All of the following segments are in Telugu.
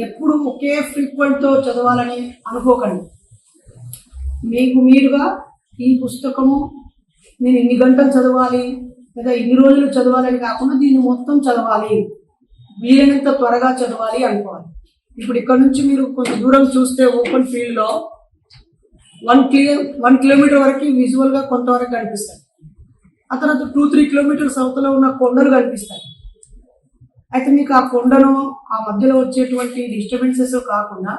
ఎప్పుడు ఒకే ఫ్రీక్వెంట్తో చదవాలని అనుకోకండి. మీకు మీరుగా ఈ పుస్తకము నేను ఇన్ని గంటలు చదవాలి లేదా ఇన్ని రోజులు చదవాలని కాకుండా దీన్ని మొత్తం చదవాలి, వీలైనంత త్వరగా చదవాలి అనుకోవాలి. ఇప్పుడు ఇక్కడ నుంచి మీరు కొంచెం దూరం చూస్తే ఓపెన్ ఫీల్డ్లో 1 కిలోమీటర్ వరకు విజువల్గా కొంతవరకు కనిపిస్తాయి. ఆ తర్వాత 2-3 కిలోమీటర్స్ అవతల ఉన్న కొండలు కనిపిస్తాయి. అయితే మీకు ఆ కొండను ఆ మధ్యలో వచ్చేటువంటి డిస్టర్బెన్సెస్ కాకుండా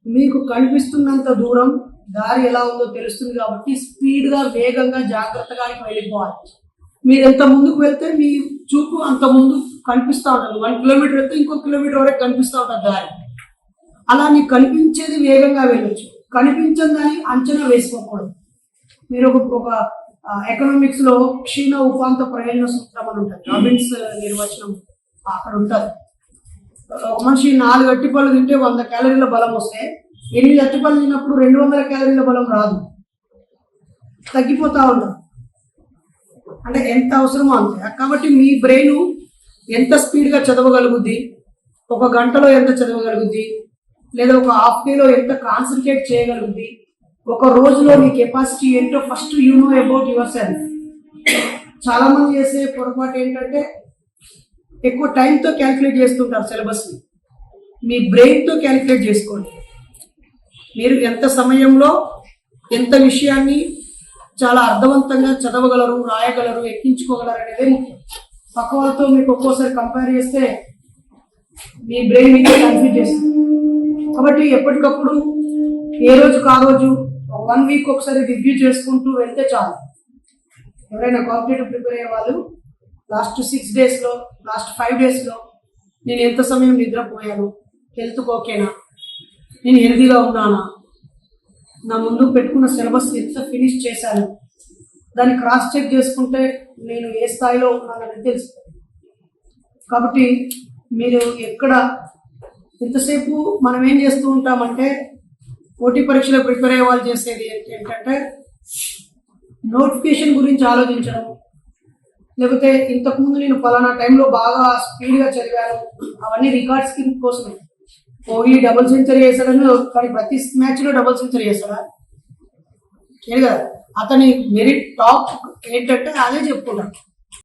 మీకు కనిపిస్తున్నంత దూరం దారి ఎలా ఉందో తెలుస్తుంది కాబట్టి స్పీడ్గా వేగంగా జాగ్రత్తగా వెళ్ళిపోవాలి. మీరు ఎంత ముందుకు వెళ్తే మీ చూపు అంత ముందు కనిపిస్తూ ఉంటుంది. 1 కిలోమీటర్ వెళ్తే ఇంకో కిలోమీటర్ వరకు కనిపిస్తూ ఉంటుంది దారి. అలా నీకు కనిపించేది వేగంగా వెళ్ళొచ్చు, కనిపించదని అంచనా వేసుకోకూడదు. మీరు ఒక ఎకనామిక్స్ లో క్షీణ ఉపాంత ప్రయోజన సూత్రం అని ఉంటుంది, రాబిన్స్ నిర్వచనం అక్కడ ఉంటుంది. మనిషి 4 అట్టిపళ్ళు తింటే 100 క్యాలరీల బలం వస్తే 8 అట్టిపళ్ళు తిన్నప్పుడు 200 క్యాలరీల బలం రాదు, తగ్గిపోతా ఉంటుంది. అంటే ఎంత అవసరమో అంతే. కాబట్టి మీ బ్రెయిన్ ఎంత స్పీడ్గా చదవగలుగుద్ది, 1 గంటలో ఎంత చదవగలుగుద్ది, లేదా ఒక హాఫ్ డేలో ఎంత కాన్సన్ట్రేట్ చేయగలుగుద్ది, 1 రోజులో మీ కెపాసిటీ ఏంటో first you know about your self. చాలా మంది చేసే పొరపాటు ఏంటంటే ఎక్కువ టైంతో క్యాలిక్యులేట్ చేస్తుంటారు సిలబస్ని. మీ బ్రెయిన్తో క్యాలిక్యులేట్ చేసుకోండి. మీరు ఎంత సమయంలో ఎంత విషయాన్ని చాలా అర్థవంతంగా చదవగలరు, రాయగలరు, ఎక్కించుకోగలరు అనేది ముఖ్యం. పక్క వాళ్ళతో మీకు ఒక్కోసారి కంపేర్ చేస్తే మీ బ్రెయిన్ మీతో కన్ఫ్యూజ్ చేస్తుంది. కాబట్టి ఎప్పటికప్పుడు ఏ రోజుకు ఆ రోజు 1 వీక్ ఒకసారి రివ్యూ చేసుకుంటూ వెళ్తే చాలు. ఎవరైనా కాంపిటేటివ్ ప్రిపేర్ అయ్యే వాళ్ళు లాస్ట్ 6 డేస్లో, లాస్ట్ 5 డేస్లో నేను ఎంత సమయం నిద్రపోయాను, హెల్త్కి ఓకేనా, నేను హెల్తీగా ఉన్నానా, నా ముందు పెట్టుకున్న సిలబస్ ఎంత ఫినిష్ చేశాను, దాన్ని క్రాస్ చెక్ చేసుకుంటే నేను ఏ స్థాయిలో ఉన్నానని తెలుస్తుంది. కాబట్టి మీరు ఎక్కడ ఎంతసేపు మనం ఏం చేస్తూ ఉంటామంటే పోటీ పరీక్షలో ప్రిపేర్ అయ్యే వాళ్ళు చేసేది ఏంటంటే నోటిఫికేషన్ గురించి ఆలోచించడం, లేకపోతే ఇంతకుముందు నేను పలానా టైంలో బాగా స్పీడ్గా చదివాను, అవన్నీ రికార్డ్స్ కోసమే. కోహ్లీ డబుల్ సెంచరీ చేశాడని కానీ ప్రతి మ్యాచ్లో డబుల్ సెంచరీ చేశాడా? లేదు కదా. అతని మెరిట్ టాప్ ఏంటంటే అదే చెప్పుకుంటాడు.